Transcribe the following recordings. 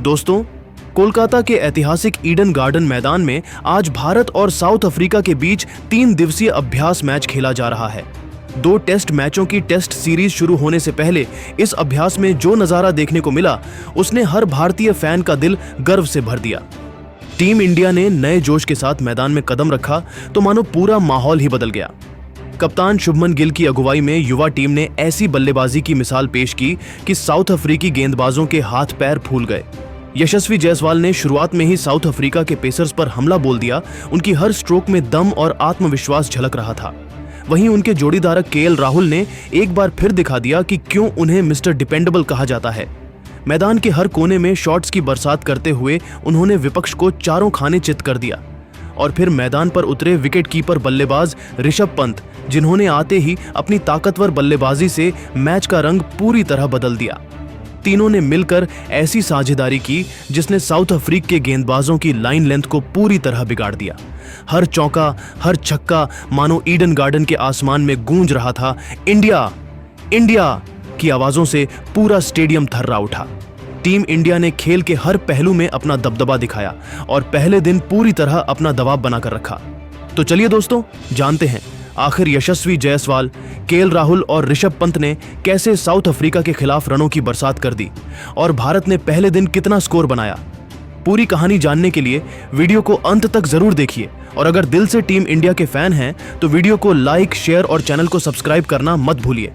दोस्तों, कोलकाता के ऐतिहासिक ईडन गार्डन मैदान में आज भारत और साउथ अफ्रीका के बीच 3 दिवसीय अभ्यास मैच खेला जा रहा है। 2 टेस्ट मैचों की टेस्ट सीरीज शुरू होने से पहले इस अभ्यास में जो नजारा देखने को मिला, उसने हर भारतीय फैन का दिल गर्व से भर दिया। टीम इंडिया ने नए जोश के साथ मैदान में कदम रखा तो मानो पूरा माहौल ही बदल गया। कप्तान शुभमन गिल की अगुवाई में युवा टीम ने ऐसी बल्लेबाजी की मिसाल पेश की कि साउथ अफ्रीकी गेंदबाजों के हाथ पैर फूल गए। यशस्वी जायसवाल ने शुरुआत में ही साउथ अफ्रीका के पेसर्स पर हमला बोल दिया। उनकी हर स्ट्रोक में दम और आत्मविश्वास झलक रहा था। वहीं उनके जोड़ीदार केएल राहुल ने एक बार फिर दिखा दिया कि क्यों उन्हें मिस्टर डिपेंडेबल कहा जाता है। मैदान के हर कोने में शॉट्स की बरसात करते हुए उन्होंने विपक्ष को चारों खाने चित कर दिया। और फिर मैदान पर उतरे विकेट कीपर बल्लेबाज ऋषभ पंत, जिन्होंने आते ही अपनी ताकतवर बल्लेबाजी से मैच का रंग पूरी तरह बदल दिया। तीनों ने मिलकर ऐसी साझेदारी की जिसने साउथ अफ्रीका के गेंदबाजों की लाइन लेंथ को पूरी तरह बिगाड़ दिया। हर चौका, हर छक्का मानो ईडन गार्डन के आसमान में गूंज रहा था। इंडिया इंडिया की आवाजों से पूरा स्टेडियम थर्रा उठा। टीम इंडिया ने खेल के हर पहलू में अपना दबदबा दिखाया और पहले दिन पूरी तरह अपना दबाव बनाकर रखा। तो चलिए दोस्तों, जानते हैं आखिर यशस्वी जायसवाल, केएल राहुल और ऋषभ पंत ने कैसे साउथ अफ्रीका के खिलाफ रनों की बरसात कर दी और भारत ने पहले दिन कितना स्कोर बनाया। पूरी कहानी जानने के लिए वीडियो को अंत तक जरूर देखिए और अगर दिल से टीम इंडिया के फैन हैं तो वीडियो को लाइक, शेयर और चैनल को सब्सक्राइब करना मत भूलिए।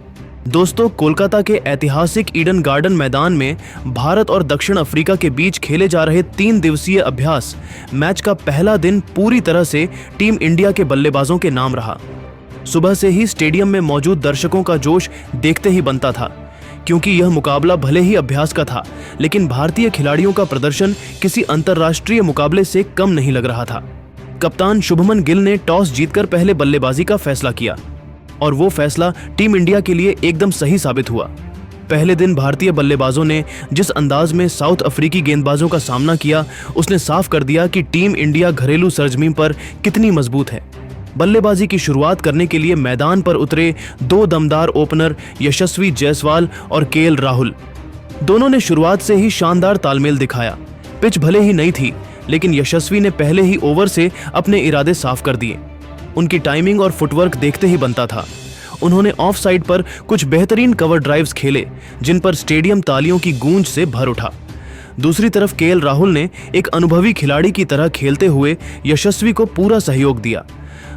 दोस्तों, कोलकाता के ऐतिहासिक ईडन गार्डन मैदान में भारत और दक्षिण अफ्रीका के बीच खेले जा रहे 3 दिवसीय अभ्यास मैच का पहला दिन पूरी तरह से टीम इंडिया के बल्लेबाजों के नाम रहा। सुबह से ही स्टेडियम में मौजूद दर्शकों का जोश देखते ही बनता था, क्योंकि यह मुकाबला भले ही अभ्यास का था, लेकिन भारतीय खिलाड़ियों का प्रदर्शन किसी अंतर्राष्ट्रीय मुकाबले से कम नहीं लग रहा था। कप्तान शुभमन गिल ने टॉस जीतकर पहले बल्लेबाजी का फैसला किया और वो फैसला टीम इंडिया के लिए एकदम सही साबित हुआ। पहले दिन भारतीय बल्लेबाजों ने जिस अंदाज में साउथ अफ्रीकी गेंदबाजों का सामना किया, उसने साफ कर दिया कि टीम इंडिया घरेलू सरजमीन पर कितनी मजबूत है। बल्लेबाजी की शुरुआत करने के लिए मैदान पर उतरे 2 दमदार ओपनर यशस्वी जायसवाल और केएल राहुल। दोनों ने शुरुआत से ही शानदार तालमेल दिखाया। पिच भले ही नई थी, लेकिन यशस्वी ने पहले ही ओवर से अपने इरादे साफ कर दिए। उनकी टाइमिंग और फुटवर्क देखते ही बनता था। उन्होंने ऑफ साइड पर कुछ बेहतरीन कवर ड्राइव्स खेले, जिन पर स्टेडियम तालियों की गूंज से भर उठा। दूसरी तरफ केएल राहुल ने एक अनुभवी खिलाड़ी की तरह खेलते हुए यशस्वी को पूरा सहयोग दिया।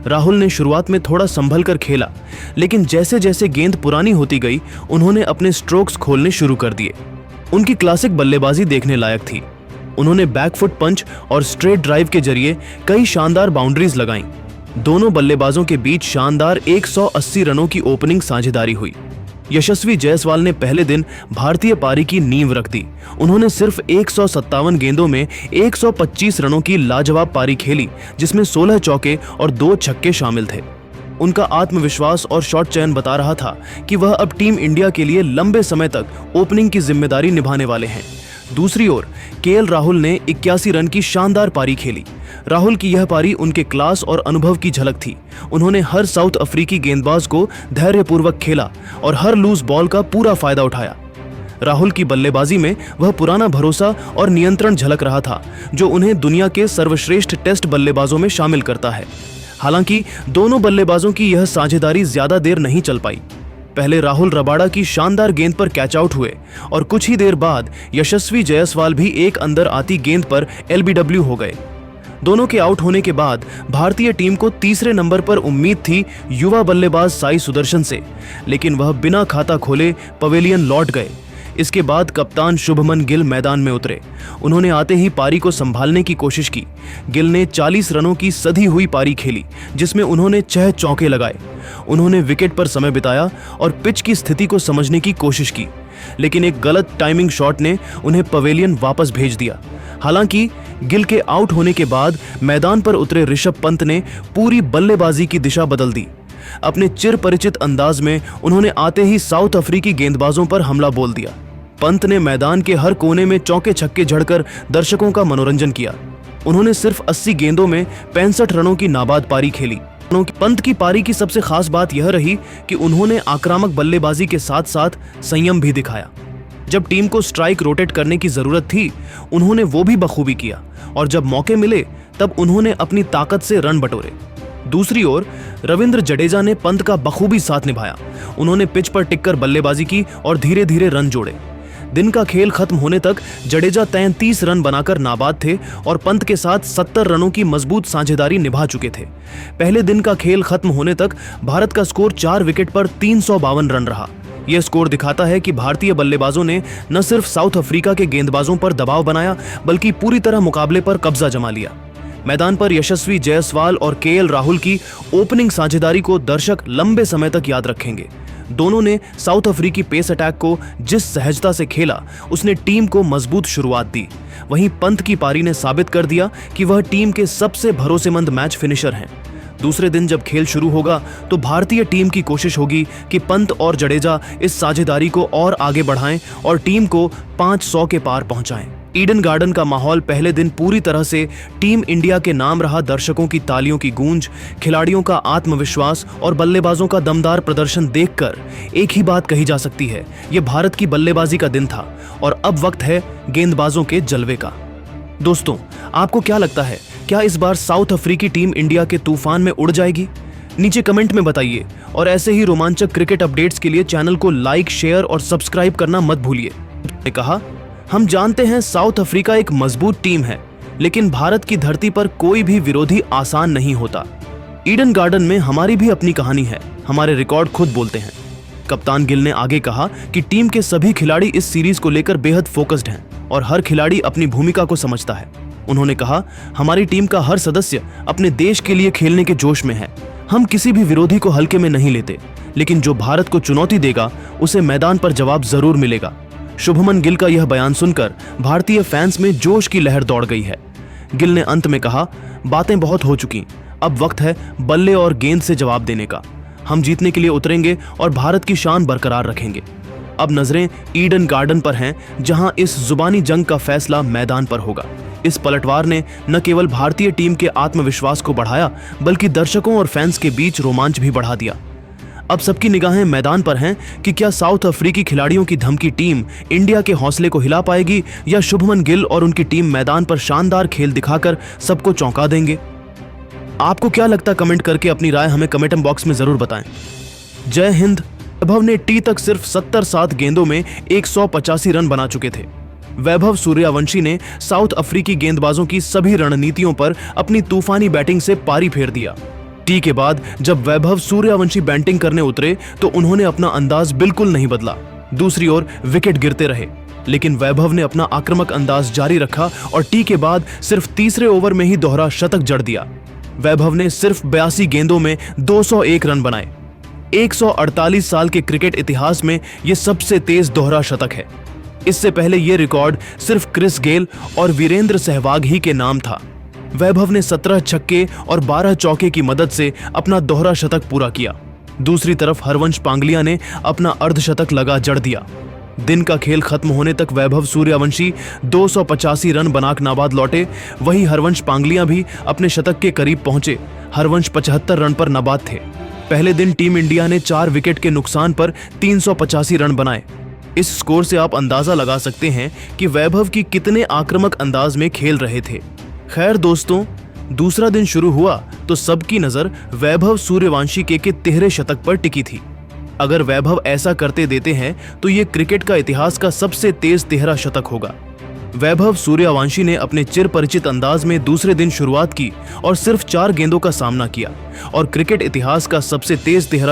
राहुल ने शुरुआत में थोड़ा संभल कर खेला, लेकिन जैसे जैसे गेंद पुरानी होती गई, उन्होंने अपने स्ट्रोक्स खोलने शुरू कर दिए। उनकी क्लासिक बल्लेबाजी देखने लायक थी। उन्होंने बैकफुट पंच और स्ट्रेट ड्राइव के जरिए कई शानदार बाउंड्रीज लगाईं। दोनों बल्लेबाजों के बीच शानदार 180 रनों की ओपनिंग साझेदारी हुई। यशस्वी जायसवाल ने पहले दिन भारतीय पारी की नींव रख दी। उन्होंने सिर्फ 157 गेंदों में 125 रनों की लाजवाब पारी खेली, जिसमें 16 चौके और 2 छक्के शामिल थे। उनका आत्मविश्वास और शॉट चयन बता रहा था कि वह अब टीम इंडिया के लिए लंबे समय तक ओपनिंग की जिम्मेदारी निभाने वाले हैं। दूसरी ओर केएल राहुल ने 81 रन की शानदार पारी खेली। राहुल की यह पारी उनके क्लास और अनुभव की झलक थी। उन्होंने हर साउथ अफ्रीकी गेंदबाज को धैर्यपूर्वक खेला और हर लूज बॉल का पूरा फायदा उठाया। राहुल की बल्लेबाजी में वह पुराना भरोसा और नियंत्रण झलक रहा था, जो उन्हें दुनिया के सर्वश्रेष्ठ टेस्ट बल्लेबाजों में शामिल करता है। हालांकि दोनों बल्लेबाजों की यह साझेदारी ज्यादा देर नहीं चल पाई। पहले राहुल रबाडा की शानदार गेंद पर कैच आउट हुए और कुछ ही देर बाद यशस्वी जायसवाल भी एक अंदर आती गेंद पर एलबीडब्ल्यू हो गए। दोनों के आउट होने के बाद भारतीय टीम को तीसरे नंबर पर उम्मीद थी युवा बल्लेबाज साई सुदर्शन से, लेकिन वह बिना खाता खोले पवेलियन लौट गए। इसके बाद कप्तान शुभमन गिल मैदान में उतरे। उन्होंने आते ही पारी को संभालने की कोशिश की। गिल ने 40 रनों की सधी हुई पारी खेली, जिसमें उन्होंने 6 चौके लगाए। उन्होंने विकेट पर समय बिताया और पिच की स्थिति को समझने की कोशिश की, लेकिन एक गलत टाइमिंग शॉट ने उन्हें पवेलियन वापस भेज दिया। हालांकि गिल के आउट होने के बाद मैदान पर उतरे ऋषभ पंत ने पूरी बल्लेबाजी की दिशा बदल दी। अपने चिर परिचित अंदाज में उन्होंने आते ही साउथ अफ्रीकी गेंदबाजों पर हमला बोल दिया। पंत ने मैदान के हर कोने में चौके छक्के जड़कर दर्शकों का मनोरंजन किया। उन्होंने सिर्फ 80 गेंदों में 65 रनों की नाबाद पारी खेली। पंत की पारी की सबसे खास बात यह रही कि उन्होंने आक्रामक बल्लेबाजी के साथ साथ संयम भी दिखाया। जब टीम को स्ट्राइक रोटेट करने की जरूरत थी, उन्होंने वो भी बखूबी किया और जब मौके मिले तब उन्होंने अपनी ताकत से रन बटोरे। दूसरी ओर रविंद्र जडेजा ने पंत का बखूबी साथ निभाया। उन्होंने पिच पर टिककर बल्लेबाजी की और धीरे धीरे रन जोड़े। दिन का खेल खत्म होने तक जडेजा 33 रन बनाकर नाबाद थे और पंत के साथ 70 रनों की मजबूत साझेदारी निभा चुके थे। पहले दिन का खेल खत्म होने तक भारत का स्कोर 4 विकेट पर 352 रन रहा। यह स्कोर दिखाता है कि भारतीय बल्लेबाजों ने न सिर्फ साउथ अफ्रीका के गेंदबाजों पर दबाव बनाया, बल्कि पूरी तरह मुकाबले पर कब्जा जमा लिया। मैदान पर यशस्वी जायसवाल और केएल राहुल की ओपनिंग साझेदारी को दर्शक लंबे समय तक याद रखेंगे। दोनों ने साउथ अफ्रीकी पेस अटैक को जिस सहजता से खेला, उसने टीम को मजबूत शुरुआत दी। वहीं पंत की पारी ने साबित कर दिया कि वह टीम के सबसे भरोसेमंद मैच फिनिशर हैं। दूसरे दिन जब खेल शुरू होगा तो भारतीय टीम की कोशिश होगी कि पंत और जडेजा इस साझेदारी को और आगे बढ़ाएं और टीम को 500 के पार पहुंचाएं। ईडन गार्डन का माहौल पहले दिन पूरी तरह से टीम इंडिया के नाम रहा। दर्शकों की तालियों की गूंज, खिलाड़ियों का आत्मविश्वास और बल्लेबाजों का दमदार प्रदर्शन देखकर एक ही बात कही जा सकती है, यह भारत की बल्लेबाजी का दिन था और अब वक्त है गेंदबाजों के जलवे का। दोस्तों, आपको क्या लगता है, क्या इस बार साउथ अफ्रीकी टीम इंडिया के तूफान में उड़ जाएगी? नीचे कमेंट में बताइए और ऐसे ही रोमांचक क्रिकेट अपडेट्स के लिए चैनल को लाइक, शेयर और सब्सक्राइब करना मत भूलिए। ने कहा, हम जानते हैं साउथ अफ्रीका एक मजबूत टीम है, लेकिन भारत की धरती पर कोई भी विरोधी आसान नहीं होता। ईडन गार्डन में हमारी भी अपनी कहानी है, हमारे रिकॉर्ड खुद बोलते हैं। कप्तान गिल ने आगे कहा कि टीम के सभी खिलाड़ी इस सीरीज को लेकर बेहद फोकस्ड हैं और हर खिलाड़ी अपनी भूमिका को समझता है। उन्होंने कहा, हमारी टीम का हर सदस्य अपने देश के लिए खेलने के जोश में है। हम किसी भी विरोधी को हल्के में नहीं लेते, लेकिन जो भारत को चुनौती देगा उसे मैदान पर जवाब जरूर मिलेगा। शुभमन गिल का यह बयान सुनकर भारतीय फैंस में जोश की लहर दौड़ गई है। गिल ने अंत में कहा, बातें बहुत हो चुकी, अब वक्त है बल्ले और गेंद से जवाब देने का। हम जीतने के लिए उतरेंगे और भारत की शान बरकरार रखेंगे। अब नजरें ईडन गार्डन पर हैं, जहां इस जुबानी जंग का फैसला मैदान पर होगा। इस पलटवार ने न केवल भारतीय टीम के आत्मविश्वास को बढ़ाया, बल्कि दर्शकों और फैंस के बीच रोमांच भी बढ़ा दिया। अब सबकी निगाहें मैदान पर हैं कि क्या साउथ अफ्रीकी खिलाड़ियों की धमकी टीम इंडिया के हौसले को हिला पाएगी या शुभमन गिल और उनकी टीम मैदान पर शानदार खेल दिखाकर सबको चौंका देंगे। आपको क्या लगता, कमेंट करके अपनी राय हमें कमेंट बॉक्स में जरूर बताएं। जय हिंद। वैभव ने टी तक सिर्फ 77 गेंदों में 185 रन बना चुके थे। वैभव सूर्यवंशी ने साउथ अफ्रीकी गेंदबाजों की सभी रणनीतियों पर अपनी तूफानी बैटिंग से पारी फेर दिया। टी के बाद जब वैभव सूर्यवंशी बैटिंग करने उतरे तो उन्होंने अपना अंदाज बिल्कुल नहीं बदला। दूसरी ओर विकेट गिरते रहे, लेकिन वैभव ने अपना आक्रामक अंदाज जारी रखा और टी के बाद सिर्फ तीसरे ओवर में ही दोहरा शतक जड़ दिया। वैभव ने सिर्फ 82 गेंदों में 201 रन बनाए। 148 साल के क्रिकेट इतिहास में यह सबसे तेज दोहरा शतक है। इससे पहले यह रिकॉर्ड सिर्फ क्रिस गेल और वीरेंद्र सहवाग ही के नाम था। वैभव ने 17 छक्के और 12 चौके की मदद से अपना दोहरा शतक पूरा किया। दूसरी तरफ हरवंश पांगलिया ने अपना अर्धशतक लगा जड़ दिया। दिन का खेल खत्म होने तक वैभव सूर्यवंशी 285 रन बनाकर नाबाद लौटे। वहीं हरवंश पांगलिया भी अपने शतक के करीब पहुंचे। हरवंश 75 रन पर नाबाद थे। पहले दिन टीम इंडिया ने 4 विकेट के नुकसान पर 385 रन बनाए। इस स्कोर से आप अंदाजा लगा सकते हैं कि वैभव की कितने आक्रामक अंदाज में खेल रहे थे। खैर दोस्तों, दूसरा दिन शुरू हुआ तो सबकी नजर वैभव सूर्यवंशी के तिहरे शतक पर टिकी थी। अगर वैभव ऐसा करते देते हैं तो ये क्रिकेट का इतिहास का सबसे तेज तिहरा शतक होगा। वैभव सूर्यवंशी ने अपने चिरपरिचित अंदाज में दूसरे दिन शुरुआत की और सिर्फ 4 गेंदों का सामना किया और क्रिकेट इतिहास का सबसे तेज तिहरा